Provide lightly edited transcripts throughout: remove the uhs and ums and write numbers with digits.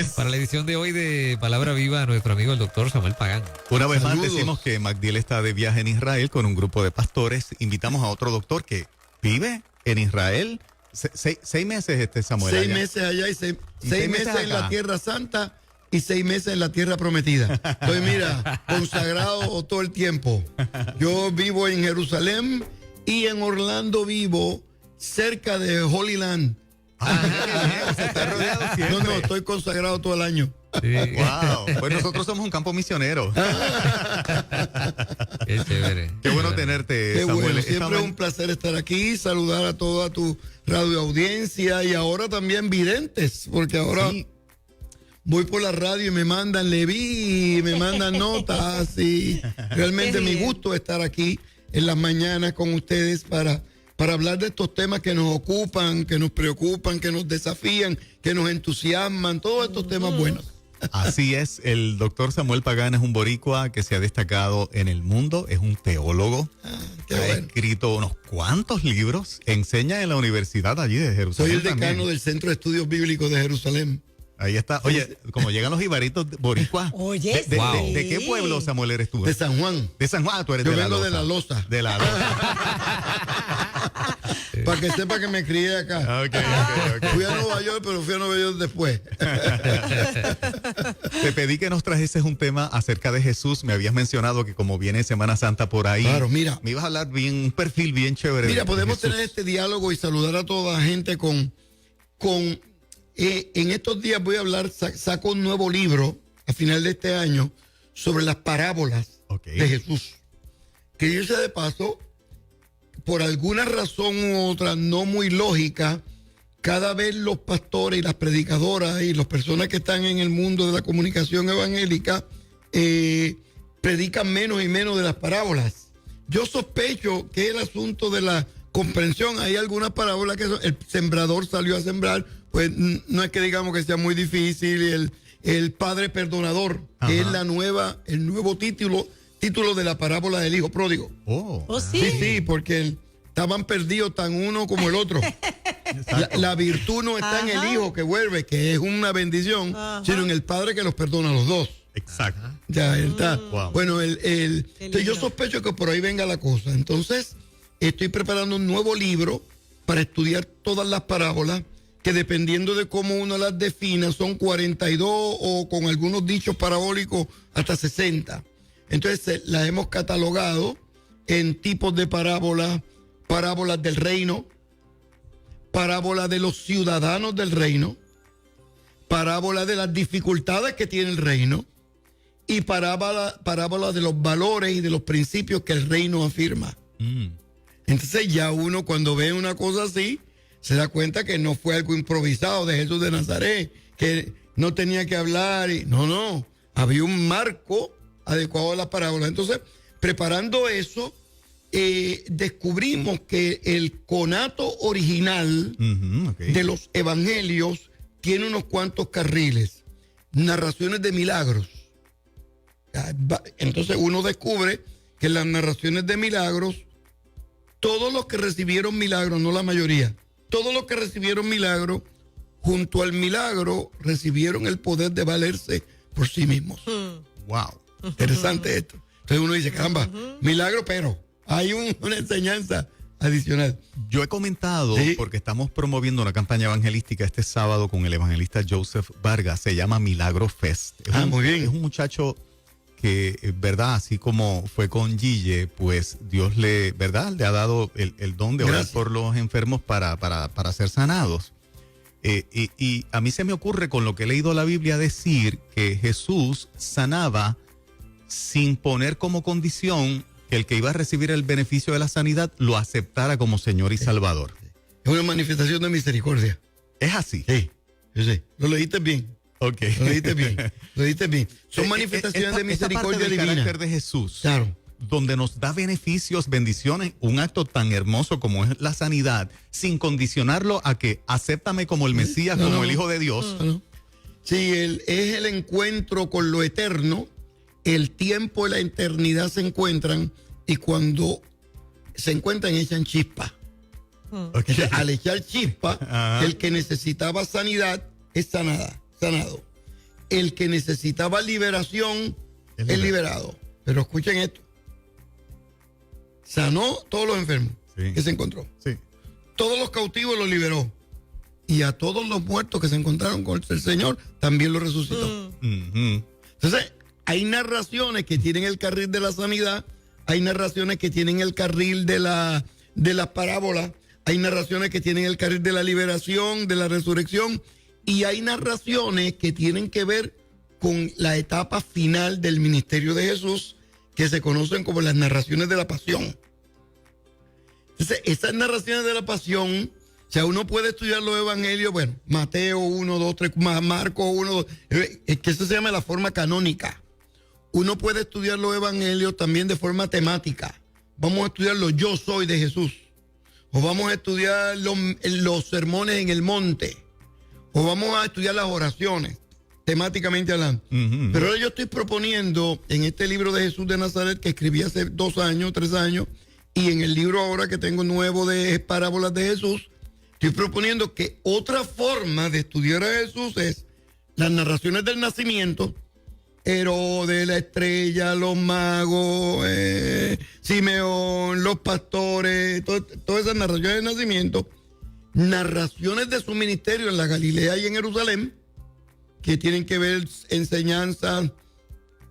es. Para la edición de hoy de Palabra Viva, nuestro amigo el doctor Samuel Pagán. Una vez más Saludos. decimos que Magdiel está de viaje en Israel con un grupo de pastores. Invitamos a otro doctor que vive en Israel. 6 meses, Samuel. 6 allá. meses allá y seis seis meses meses en acá. la Tierra Santa y 6 meses en la Tierra Prometida. Estoy, mira, consagrado todo el tiempo. Yo vivo en Jerusalén y en Orlando vivo cerca de Holy Land. O sea, está rodeado siempre. No, estoy consagrado todo el año. Sí. Wow. Pues nosotros somos un campo misionero. Qué chévere. Qué bueno tenerte, Qué Samuel. bueno, Esta siempre es un placer estar aquí, saludar a toda tu radio audiencia y ahora también videntes, porque ahora Sí. voy por la radio y me mandan Leví, me mandan notas y realmente mi gusto es estar aquí en las mañanas con ustedes para hablar de estos temas que nos ocupan, que nos preocupan, que nos desafían, que nos entusiasman, todos estos temas buenos. Así es, el doctor Samuel Pagán es un boricua que se ha destacado en el mundo, es un teólogo, Qué ha bueno. escrito unos cuantos libros, enseña en la universidad allí de Jerusalén. Soy el decano también. del Centro de Estudios Bíblicos de Jerusalén. Ahí está. Oye, como llegan los ibaritos boricuas. Oye, ¿De, Wow. de qué pueblo, Samuel, eres tú? De San Juan. De San Juan, tú eres Yo de vengo la de La Loza. De la Loza. Para que sepa que me crié acá. Ok. Fui a Nueva York, pero fui a Nueva York después. Te pedí que nos trajeses un tema acerca de Jesús. Me habías mencionado que como viene Semana Santa por ahí. Claro, mira. Me ibas a hablar bien, un perfil bien chévere. Mira, de podemos Jesús. tener este diálogo y saludar a toda la gente en estos días voy a hablar, saco un nuevo libro a final de este año sobre las parábolas Ok. de Jesús. Que yo sea de paso, por alguna razón u otra no muy lógica, cada vez los pastores y las predicadoras y las personas que están en el mundo de la comunicación evangélica predican menos y menos de las parábolas. Yo sospecho que el asunto de la comprensión, hay algunas parábolas que el sembrador salió a sembrar, pues no es que digamos que sea muy difícil, el padre perdonador, que es el nuevo título de la parábola del hijo pródigo. Oh. ¿Oh, sí? Sí, porque estaban perdidos tan uno como el otro. La virtud no está en el hijo que vuelve, que es una bendición, sino en el padre que los perdona a los dos. Exacto. Ya está. Wow. Bueno, entonces yo lindo. sospecho que por ahí venga la cosa. Entonces, estoy preparando un nuevo libro para estudiar todas las parábolas, que dependiendo de cómo uno las defina, son 42 o con algunos dichos parabólicos hasta 60. Entonces, las hemos catalogado en tipos de parábolas, parábolas del reino, parábolas de los ciudadanos del reino, parábolas de las dificultades que tiene el reino y parábolas de los valores y de los principios que el reino afirma. Entonces ya uno cuando ve una cosa así, se da cuenta que no fue algo improvisado de Jesús de Nazaret, que no tenía que hablar. No, había un marco adecuado a las parábolas. Entonces, preparando eso, descubrimos que el conato original de los evangelios tiene unos cuantos carriles, narraciones de milagros. Entonces uno descubre que en las narraciones de milagros, todos los que recibieron milagros, no la mayoría, todos los que recibieron milagros, junto al milagro, recibieron el poder de valerse por sí mismos. Wow. Interesante esto. Entonces uno dice, caramba, milagro, pero hay una enseñanza adicional. Yo he comentado, Sí. porque estamos promoviendo una campaña evangelística este sábado con el evangelista Joseph Vargas, se llama Milagro Fest. Muy bien. Es un muchacho que, verdad, así como fue con Gille, pues Dios le ha dado el don de orar Gracias. por los enfermos para ser sanados. Y a mí se me ocurre con lo que he leído la Biblia decir que Jesús sanaba sin poner como condición que el que iba a recibir el beneficio de la sanidad lo aceptara como Señor y Salvador. Es una manifestación de misericordia. ¿Es así? Sí, yo sé. Lo leíste bien. Ok. Lo leíste bien. Lo leíste bien. Son manifestaciones Esta- de misericordia esta parte del divina. carácter de Jesús, Claro. donde nos da beneficios, bendiciones, un acto tan hermoso como es la sanidad, sin condicionarlo a que acéptame como el Mesías, No, como no. el Hijo de Dios. ¿No? Sí, es el encuentro con lo eterno. El tiempo y la eternidad se encuentran y cuando se encuentran echan chispa. Ok. Entonces, al echar chispa, Ajá. el que necesitaba sanidad es sanado. el que necesitaba liberación es liberado. Pero escuchen esto. Sanó todos los enfermos que se encontró. Sí. Todos los cautivos los liberó. Y a todos los muertos que se encontraron con el Señor también los resucitó. Entonces, hay narraciones que tienen el carril de la sanidad, hay narraciones que tienen el carril de la parábola, hay narraciones que tienen el carril de la liberación, de la resurrección, y hay narraciones que tienen que ver con la etapa final del ministerio de Jesús, que se conocen como las narraciones de la pasión. Entonces, esas narraciones de la pasión, o sea, uno puede estudiar los evangelios, bueno, Mateo 1, 2, 3, Marcos 1, 2, es que eso se llama la forma canónica. Uno puede estudiar los evangelios también de forma temática. Vamos a estudiar los yo soy de Jesús. O vamos a estudiar los sermones en el monte. O vamos a estudiar las oraciones, temáticamente hablando. Pero ahora yo estoy proponiendo en este libro de Jesús de Nazaret, que escribí hace 2 años, 3 años, y en el libro ahora que tengo nuevo de Parábolas de Jesús, estoy proponiendo que otra forma de estudiar a Jesús es las narraciones del nacimiento, Herodes, la estrella, los magos, Simeón, los pastores, todas esas narraciones del nacimiento, narraciones de su ministerio en la Galilea y en Jerusalén, que tienen que ver enseñanzas,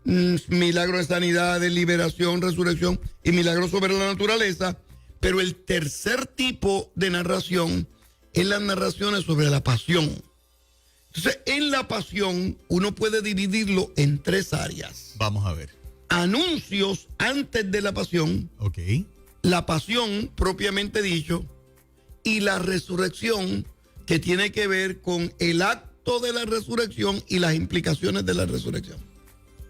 milagros de sanidad, de liberación, resurrección y milagros sobre la naturaleza. Pero el tercer tipo de narración es las narraciones sobre la pasión. Entonces, en la pasión uno puede dividirlo en 3 áreas. Vamos a ver. Anuncios antes de la pasión. Ok. La pasión propiamente dicho. Y la resurrección, que tiene que ver con el acto de la resurrección y las implicaciones de la resurrección.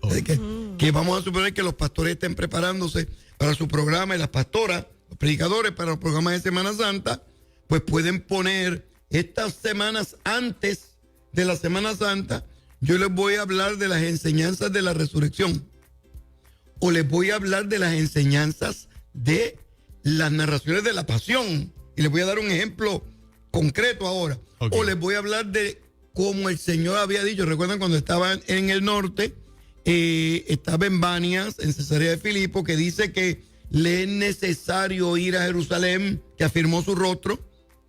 Okay. Que vamos a suponer que los pastores estén preparándose para su programa y las pastoras, los predicadores para los programas de Semana Santa, pues pueden poner estas semanas antes de la Semana Santa, yo les voy a hablar de las enseñanzas de la resurrección. O les voy a hablar de las enseñanzas de las narraciones de la pasión. Y les voy a dar un ejemplo concreto ahora. Okay. O les voy a hablar de cómo el Señor había dicho. Recuerdan cuando estaba en el norte, estaba en Banias, en Cesarea de Filipo, que dice que le es necesario ir a Jerusalén, que afirmó su rostro.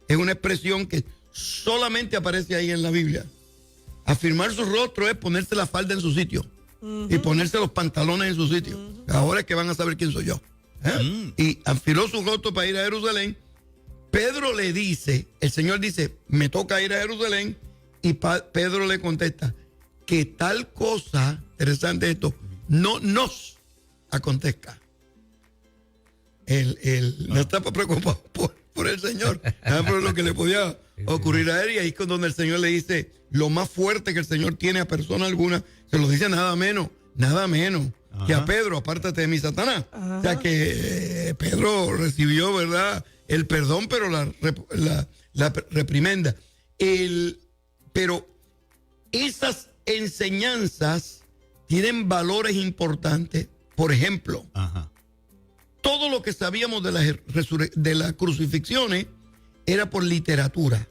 Es una expresión que solamente aparece ahí en la Biblia. Afirmar su rostro es ponerse la falda en su sitio y ponerse los pantalones en su sitio. Ahora es que van a saber quién soy yo. Y afirmó su rostro para ir a Jerusalén. Pedro le dice, el Señor dice, me toca ir a Jerusalén, y Pedro le contesta que tal cosa, interesante esto, no nos acontezca. No estaba preocupado por el Señor, por lo que le podía ocurrir a él, y ahí es donde el Señor le dice lo más fuerte que el Señor tiene a persona alguna, se lo dice nada menos que a Pedro, apártate de mí, Satanás. O sea que Pedro recibió, ¿verdad?, el perdón, pero la reprimenda. Pero esas enseñanzas tienen valores importantes. Por ejemplo, todo lo que sabíamos de las crucifixiones era por literatura.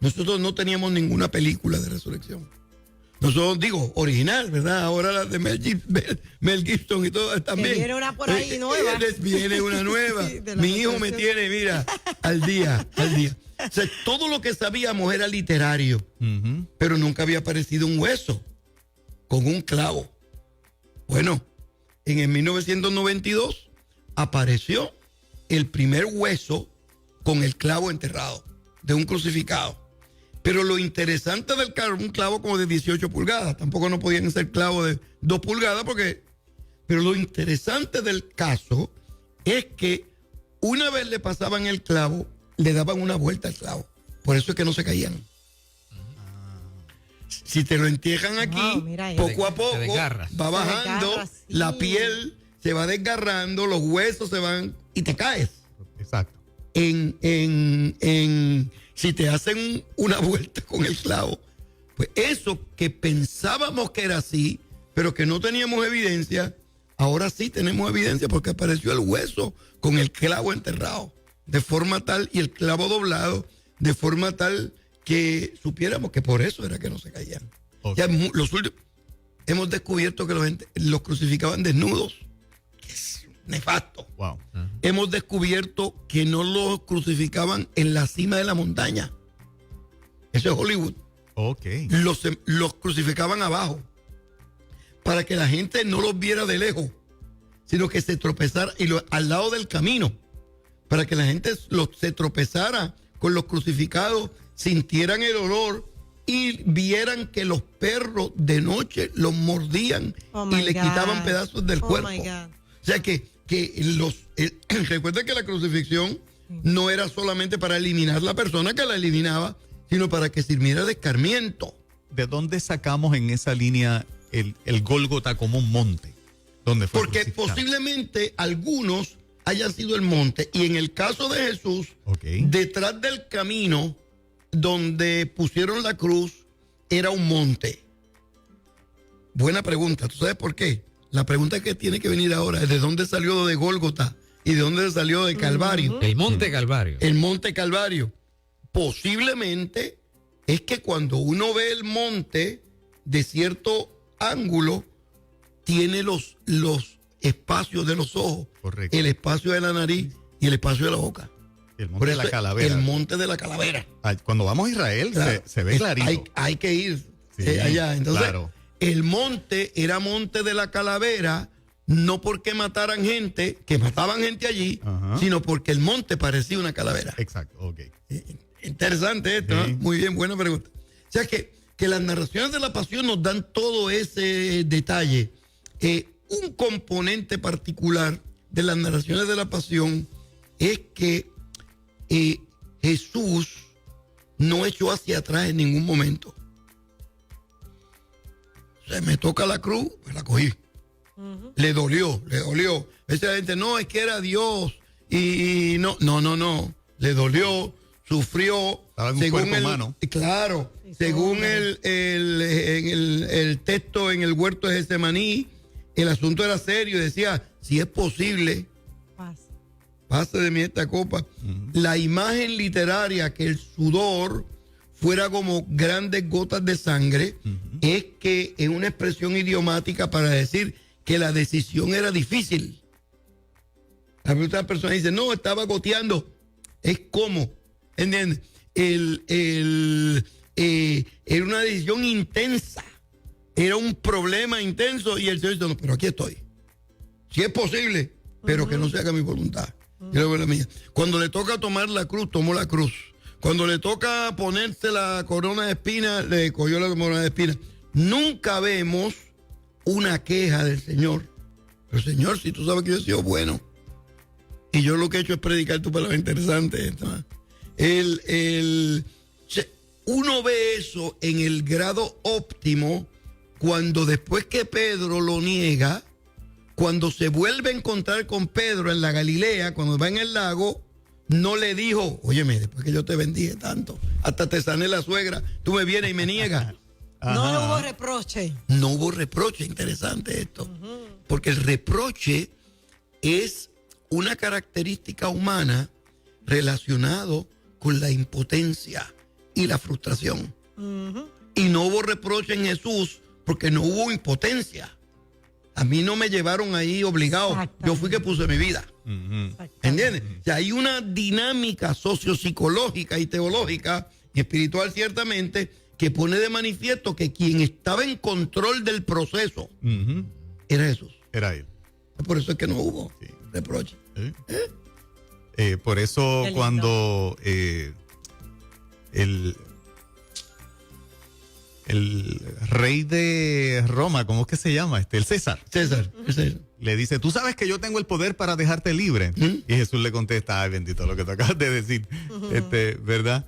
Nosotros no teníamos ninguna película de resurrección. Nosotros, digo, original, ¿verdad? Ahora la de Mel Gibson y todo también. Viene una por ahí nueva. Viene una nueva. Sí, mi hijo me tiene, mira, al día. O sea, todo lo que sabíamos era literario, pero nunca había aparecido un hueso con un clavo. Bueno, en el 1992 apareció el primer hueso con el clavo enterrado de un crucificado. Pero lo interesante del clavo, un clavo como de 18 pulgadas, tampoco no podían ser clavos de 2 pulgadas, pero lo interesante del caso es que una vez le pasaban el clavo, le daban una vuelta al clavo. Por eso es que no se caían. Si te lo entierran aquí, poco a poco va bajando, la piel se va desgarrando, los huesos se van y te caes. Exacto. Si te hacen una vuelta con el clavo, pues eso que pensábamos que era así, pero que no teníamos evidencia, ahora sí tenemos evidencia porque apareció el hueso con el clavo enterrado, de forma tal, y el clavo doblado, de forma tal que supiéramos que por eso era que no se caían. Ok. Ya hemos descubierto que los crucificaban desnudos, que es nefasto. Wow. Hemos descubierto que no los crucificaban en la cima de la montaña. Eso es Hollywood. Ok. Los crucificaban abajo, para que la gente no los viera de lejos, sino que se tropezara al lado del camino, para que la gente se tropezara con los crucificados, sintieran el olor y vieran que los perros de noche los mordían y le quitaban pedazos del cuerpo. O sea que recuerden que la crucifixión no era solamente para eliminar la persona que la eliminaba, sino para que sirviera de escarmiento. ¿De dónde sacamos en esa línea el Gólgota como un monte? ¿Dónde fue Porque crucificado? posiblemente algunos hayan sido el monte. Y en el caso de Jesús, Ok. detrás del camino donde pusieron la cruz era un monte. Buena pregunta. ¿Tú sabes por qué? La pregunta que tiene que venir ahora es de dónde salió de Gólgota y de dónde salió de Calvario. El Monte Calvario. El monte Calvario. Posiblemente es que cuando uno ve el monte de cierto ángulo, tiene los espacios de los ojos, Correcto. el espacio de la nariz y el espacio de la boca. El Por monte de eso la calavera. El monte de la calavera. Cuando vamos a Israel Claro. se ve clarito. Hay que ir Sí, allá. Entonces, claro. el monte era monte de la calavera, no porque mataran gente, que mataban gente allí, Ajá. sino porque el monte parecía una calavera. Exacto, ok. Interesante esto, Sí. ¿eh? Muy bien, buena pregunta. O sea que las narraciones de la pasión nos dan todo ese detalle. Un componente particular de las narraciones de la pasión es que Jesús no echó hacia atrás en ningún momento. O sea, me toca la cruz, pues la cogí. Le dolió. A veces la gente, no, es que era Dios. Y no. Le dolió, sufrió. Estaba en un cuerpo humano. Claro, según el texto en el huerto de Getsemaní, el asunto era serio. Decía, si es posible, pase de mí esta copa. La imagen literaria que el sudor fuera como grandes gotas de sangre es que es una expresión idiomática para decir que la decisión era difícil. La persona dice, no, estaba goteando. Es como, ¿entiendes? Era una decisión intensa. Era un problema intenso y el Señor dice, no, pero aquí estoy. Si es posible, pero que no se haga mi voluntad. Yo hago la mía. Cuando le toca tomar la cruz, tomó la cruz. Cuando le toca ponerse la corona de espinas, le cogió la corona de espinas. Nunca vemos una queja del Señor. Pero Señor, si tú sabes que yo he sido bueno y yo lo que he hecho es predicar tu palabra interesante. Uno ve eso en el grado óptimo cuando después que Pedro lo niega, cuando se vuelve a encontrar con Pedro en la Galilea, cuando va en el lago, no le dijo, óyeme, después que yo te bendije tanto, hasta te sané la suegra, tú me vienes y me niegas. No hubo reproche. No hubo reproche, interesante esto. Porque el reproche es una característica humana relacionado con la impotencia y la frustración. Y no hubo reproche en Jesús porque no hubo impotencia. A mí no me llevaron ahí obligado. Yo fui que puse mi vida. ¿Entiendes? O sea, hay una dinámica sociopsicológica y teológica y espiritual ciertamente que pone de manifiesto que quien estaba en control del proceso era Jesús. Era él. Por eso es que no hubo reproche. Por eso cuando el rey de Roma, ¿cómo es que se llama? El César. César. Le dice, tú sabes que yo tengo el poder para dejarte libre. Y Jesús le contesta, ay, bendito lo que te acabas de decir. ¿Verdad?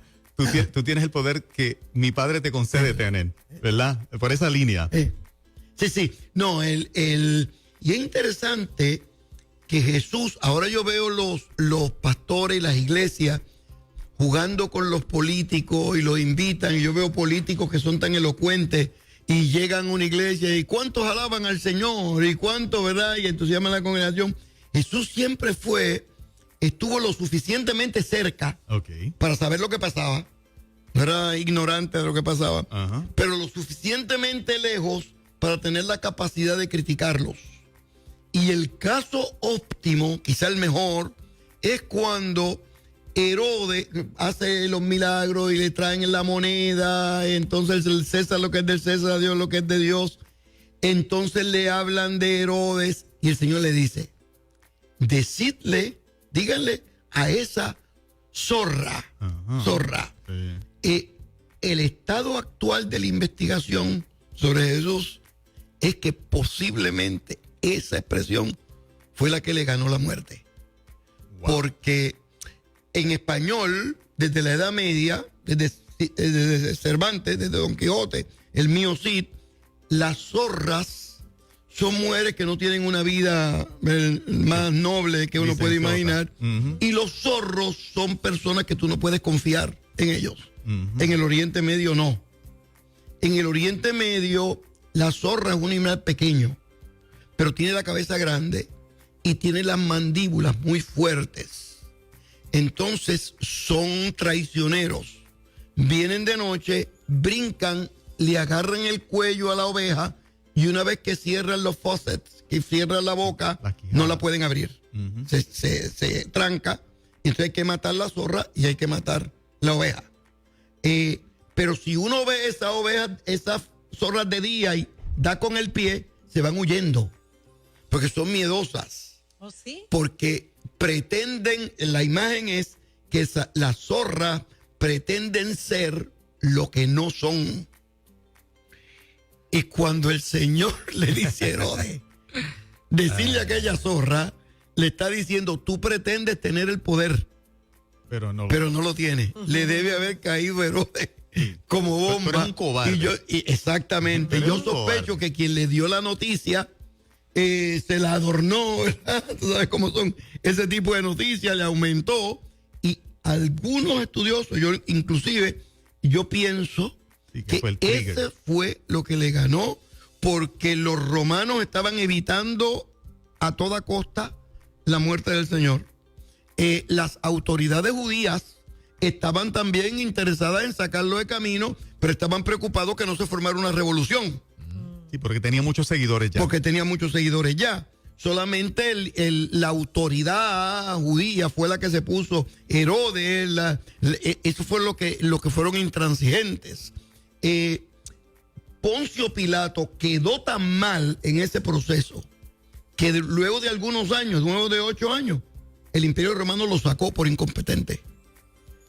Tú tienes el poder que mi padre te concede tener, ¿verdad? Por esa línea. Sí. No, y es interesante que Jesús, ahora yo veo los pastores y las iglesias jugando con los políticos y los invitan, y yo veo políticos que son tan elocuentes y llegan a una iglesia y cuántos alaban al Señor y cuántos, ¿verdad? Y entusiasman a la congregación. Jesús siempre estuvo lo suficientemente cerca para saber lo que pasaba no era ignorante de lo que pasaba, Ajá. pero lo suficientemente lejos para tener la capacidad de criticarlos. Y el caso óptimo, quizá el mejor, es cuando Herodes hace los milagros y le traen la moneda, entonces el César lo que es del César, Dios lo que es de Dios. Entonces le hablan de Herodes y el Señor le dice, díganle a esa zorra, Sí. el estado actual de la investigación sobre Jesús es que posiblemente esa expresión fue la que le ganó la muerte. Wow. Porque en español, desde la Edad Media, desde Cervantes, desde Don Quijote, el mío Cid, las zorras son mujeres que no tienen una vida más noble que uno puede imaginar. Ujú. Y los zorros son personas que tú no puedes confiar en ellos. Ujú. En el Oriente Medio no. En el Oriente Medio, la zorra es un animal pequeño, pero tiene la cabeza grande y tiene las mandíbulas muy fuertes. Entonces son traicioneros. Vienen de noche, brincan, le agarran el cuello a la oveja y una vez que cierran los faucets, que cierran la boca, La quijada. no la pueden abrir. Ujú. Se tranca. Entonces hay que matar la zorra y hay que matar la oveja. Pero si uno ve esa oveja, esas zorras de día y da con el pie, se van huyendo. Porque son miedosas. ¿Oh, sí? Porque pretenden, la imagen es que las zorras pretenden ser lo que no son. Y cuando el Señor le dice a Herodes, decirle a aquella zorra, le está diciendo, tú pretendes tener el poder, Pero no. pero no lo tiene. Le debe haber caído Herodes como bomba. Pero es un cobarde. Exactamente. Pero Yo es un sospecho cobarde. que quien le dio la noticia se la adornó, ¿verdad? Tú sabes cómo son ese tipo de noticias, le aumentó. Y algunos estudiosos, yo pienso Sí, que que fue el trigger. ese fue lo que le ganó, porque los romanos estaban evitando a toda costa la muerte del Señor. Las autoridades judías estaban también interesadas en sacarlo de camino, pero estaban preocupados que no se formara una revolución, Sí, porque tenía muchos seguidores ya. porque tenía muchos seguidores ya. Solamente la autoridad judía fue la que se puso. Herodes, eso fue lo que fueron intransigentes. Poncio Pilato quedó tan mal en ese proceso que luego de algunos años, luego de 8 años, el Imperio Romano lo sacó por incompetente.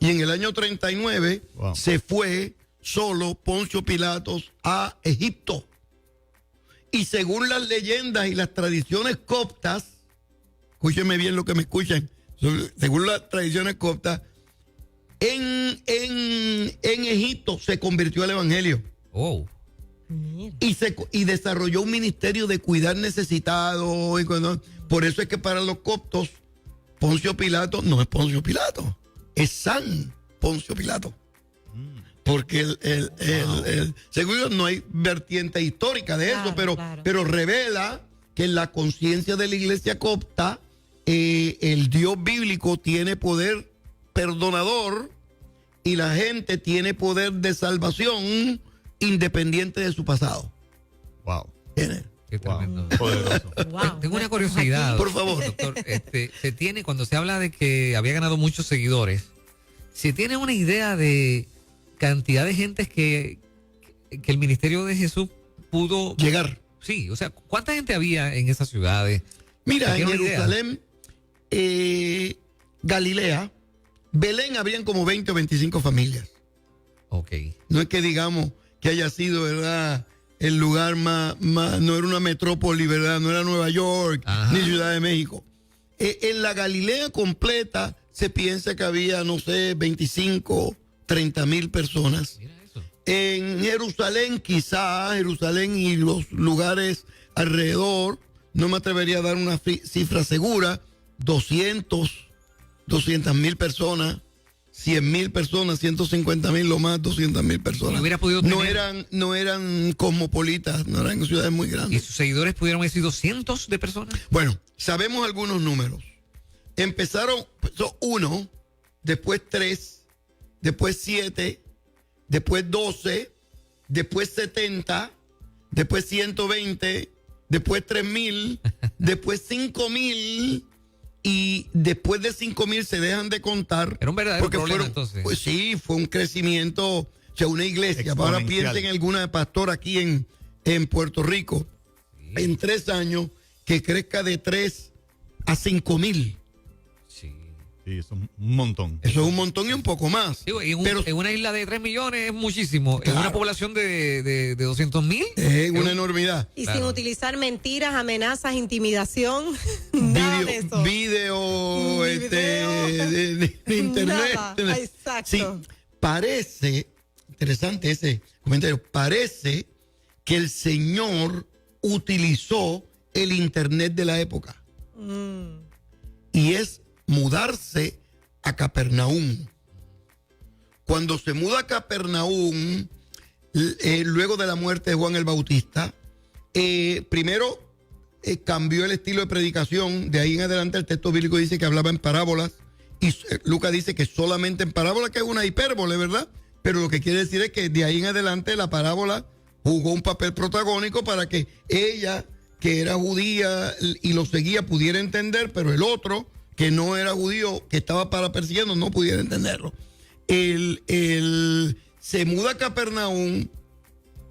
Y en el año 39 Wow. se fue solo Poncio Pilatos a Egipto. Y según las leyendas y las tradiciones coptas, escúchenme bien lo que me escuchan, según las tradiciones coptas, en Egipto se convirtió al evangelio Oh. Mira. y desarrolló un ministerio de cuidar necesitados. Por eso es que para los coptos, Poncio Pilato no es Poncio Pilato, es San Poncio Pilato. Porque seguro no hay vertiente histórica de eso, Claro, claro. pero revela que en la conciencia de la iglesia copta, el Dios bíblico tiene poder perdonador y la gente tiene poder de salvación independiente de su pasado. Wow. ¿Tiene? Qué Wow. tremendo. Poderoso. Wow. Tengo una curiosidad. Por favor. Doctor, se tiene, cuando se habla de que había ganado muchos seguidores, ¿se tiene una idea de cantidad de gentes que el ministerio de Jesús pudo Llegar. Sí, o sea, ¿cuánta gente había en esas ciudades? Mira, ¿Se en tiene una idea? Jerusalén, Galilea, Belén habrían como 20 o 25 familias. Ok. No es que digamos que haya sido, ¿verdad?, el lugar más, no era una metrópoli, ¿verdad? No era Nueva York, Ajá. ni Ciudad de México. En la Galilea completa se piensa que había, no sé, 25, 30 mil personas. Mira eso. En Jerusalén, quizá Jerusalén y los lugares alrededor, no me atrevería a dar una cifra segura, 200,000 personas, 100,000 personas, 150,000 lo más, 200,000 personas. Y hubiera podido no tener- eran cosmopolitas, no eran ciudades muy ¿Y grandes. sus seguidores pudieron haber sido cientos de personas? Bueno, sabemos algunos números. Empezó 1, después 3, después 7, después 12, después 70, después 120, después 3000, después 5000 y después de 5000 se dejan de contar. Era un verdadero porque problema fueron, entonces. Pues sí, fue un crecimiento, o sea, una iglesia. Ahora piensen en alguna pastora aquí en Puerto Rico, Sí. en 3 años, que crezca de 3 a 5000. Sí. Sí, eso es un montón. Eso es un montón y un poco más. Digo, Pero en una isla de 3 millones es muchísimo. Claro. En una población de 200,000. es una enormidad. Y Claro. sin utilizar mentiras, amenazas, intimidación, nada de eso. Video, Video. de internet. Nada, exacto. Sí, parece, interesante ese comentario, parece que el Señor utilizó el internet de la época. Y es mudarse a Capernaum. Cuando se muda a Capernaum, luego de la muerte de Juan el Bautista, primero cambió el estilo de predicación. De ahí en adelante el texto bíblico dice que hablaba en parábolas. Y Lucas dice que solamente en parábola, que es una hipérbole, ¿verdad? Pero lo que quiere decir es que de ahí en adelante la parábola jugó un papel protagónico para que ella, que era judía y lo seguía, pudiera entender, pero el otro, que no era judío, que estaba persiguiendo, no pudiera entenderlo. Se muda a Capernaum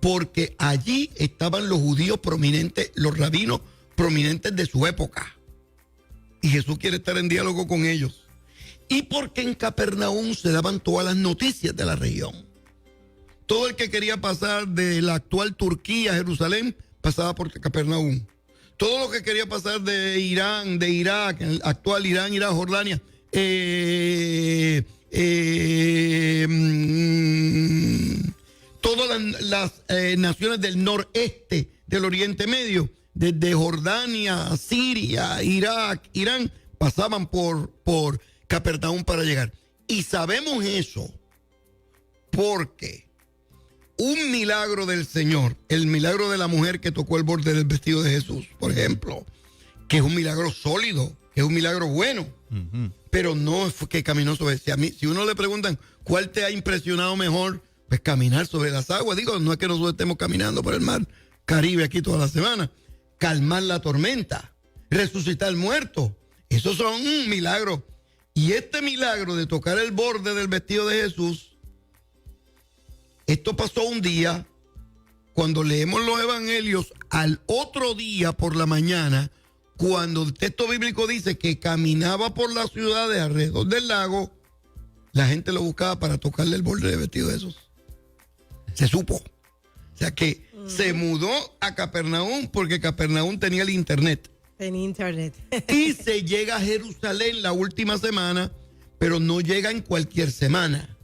porque allí estaban los judíos prominentes, los rabinos prominentes de su época. Y Jesús quiere estar en diálogo con ellos. Y porque en Capernaum se daban todas las noticias de la región. Todo el que quería pasar de la actual Turquía a Jerusalén pasaba por Capernaum. Todo lo que quería pasar de Irán, de Irak, el actual Irán, Irak, Jordania, todas las naciones del noreste del Oriente Medio, desde Jordania, Siria, Irak, Irán, pasaban por Capernaum para llegar. Y sabemos eso porque un milagro del Señor, el milagro de la mujer que tocó el borde del vestido de Jesús, por ejemplo, que es un milagro sólido, que es un milagro bueno, pero no fue que caminó sobre. Si uno le preguntan cuál te ha impresionado mejor, pues caminar sobre las aguas. Digo, no es que nosotros estemos caminando por el mar Caribe aquí toda la semana. Calmar la tormenta, resucitar muertos, esos son milagros. Y este milagro de tocar el borde del vestido de Jesús, esto pasó un día, cuando leemos los evangelios, al otro día por la mañana, cuando el texto bíblico dice que caminaba por las ciudades alrededor del lago, la gente lo buscaba para tocarle el borde del vestido de Jesús. Se supo. O sea que se mudó a Capernaum porque Capernaum tenía el internet. En internet. Y se llega a Jerusalén la última semana, pero no llega en cualquier semana.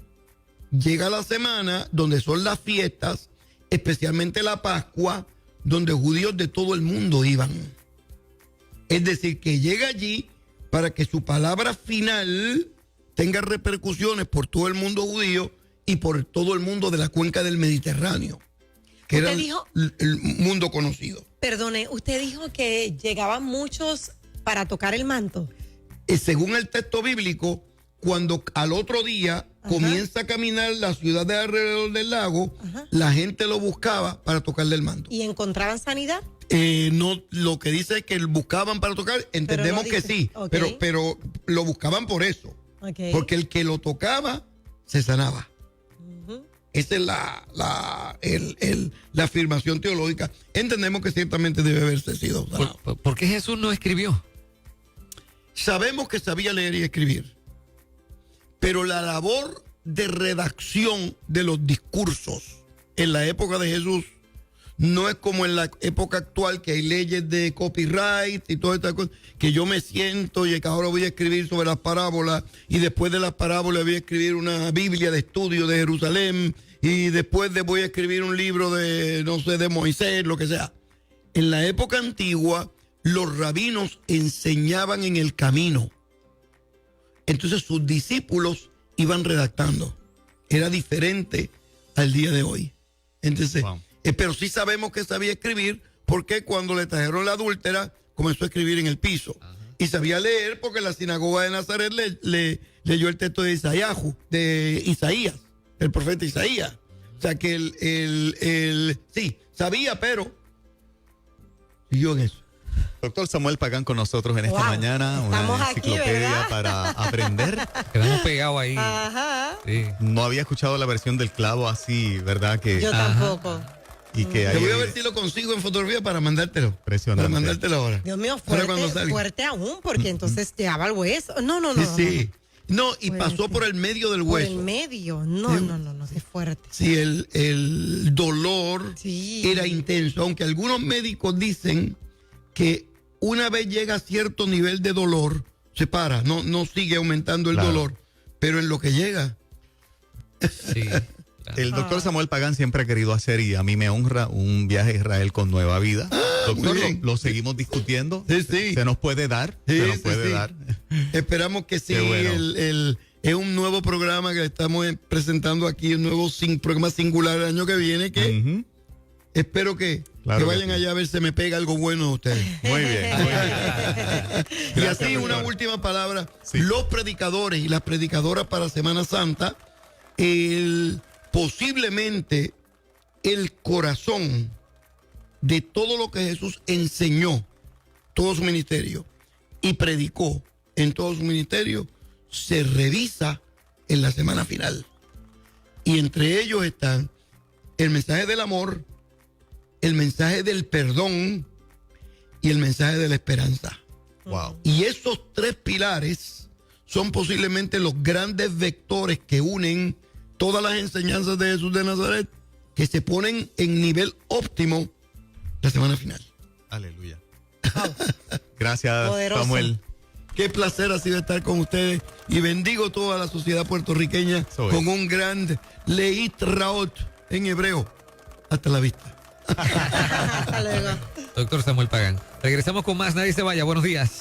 Llega la semana donde son las fiestas, especialmente la Pascua, donde judíos de todo el mundo iban. Es decir, que llega allí para que su palabra final tenga repercusiones por todo el mundo judío y por todo el mundo de la cuenca del Mediterráneo, que era el mundo conocido. Perdone, usted dijo que llegaban muchos para tocar el manto. Según el texto bíblico, cuando al otro día comienza a caminar la ciudad de alrededor del lago, la gente lo buscaba para tocarle el manto. ¿Y encontraban sanidad? No, lo que dice es que buscaban para tocar, entendemos que sí, okay. pero lo buscaban por eso, Okay. porque el que lo tocaba se sanaba. Esa es la afirmación teológica. Entendemos que ciertamente debe haberse sido sanado. ¿Por qué Jesús no escribió? Sabemos que sabía leer y escribir, pero la labor de redacción de los discursos en la época de Jesús no es como en la época actual, que hay leyes de copyright y todas estas cosas, que yo me siento y que ahora voy a escribir sobre las parábolas y después de las parábolas voy a escribir una Biblia de estudio de Jerusalén y después voy a escribir un libro de, no sé, de Moisés, lo que sea. En la época antigua, los rabinos enseñaban en el camino. Entonces sus discípulos iban redactando. Era diferente al día de hoy. Entonces, pero sí sabemos que sabía escribir, porque cuando le trajeron la adúltera, comenzó a escribir en el piso. Y sabía leer porque en la sinagoga de Nazaret leyó el texto de Isaías, del profeta Isaías. O sea que sí, sabía, pero siguió en eso. Doctor Samuel Pagán con nosotros en esta Wow. mañana, Estamos una aquí, enciclopedia ¿verdad? para aprender. Quedamos pegados ahí. Ajá. Sí. No había escuchado la versión del clavo así, ¿verdad? Que, Yo Ajá. tampoco. y que Te hay voy a ver si lo consigo en fotografía para mandártelo. Impresionante. Para mandártelo ahora. Dios mío, Ahora cuando fuerte, salga. fuerte aún, porque entonces llegaba al hueso. No, no, no. Sí, sí. No, y Fuerte. pasó por el medio del Por hueso. el medio. No, Sí. no, es fuerte. Sí, el dolor Sí. era intenso, aunque algunos médicos dicen que una vez llega a cierto nivel de dolor, se para, no sigue aumentando el Claro. dolor, pero en lo que llega, Sí. El doctor Samuel Pagán siempre ha querido hacer, y a mí me honra, un viaje a Israel con Nueva Vida. Doctor, muy bien. lo seguimos discutiendo. Sí, sí. Se nos puede dar. Sí, se nos sí, puede sí. dar. esperamos que sí, Qué bueno. es un nuevo programa que estamos presentando aquí, un nuevo programa singular el año que viene, que Ujú. espero que Claro que vayan sí. allá a ver si me pega algo bueno de ustedes. Muy bien. Muy bien. Y Gracias, así una doctor. última palabra. Sí. Los predicadores y las predicadoras para Semana Santa, posiblemente el corazón de todo lo que Jesús enseñó, todo su ministerio, y predicó en todo su ministerio, se revisa en la semana final. Y entre ellos están el mensaje del amor, el mensaje del perdón y el mensaje de la esperanza. Wow. Y esos tres pilares son posiblemente los grandes vectores que unen todas las enseñanzas de Jesús de Nazaret, que se ponen en nivel óptimo la semana final. Aleluya. Gracias, Poderoso. Samuel. Qué placer ha sido estar con ustedes y bendigo toda la sociedad puertorriqueña Eso es. con un gran Leit Raot en hebreo. Hasta la vista. Hasta luego. Doctor Samuel Pagán. Regresamos con más. Nadie se vaya. Buenos días.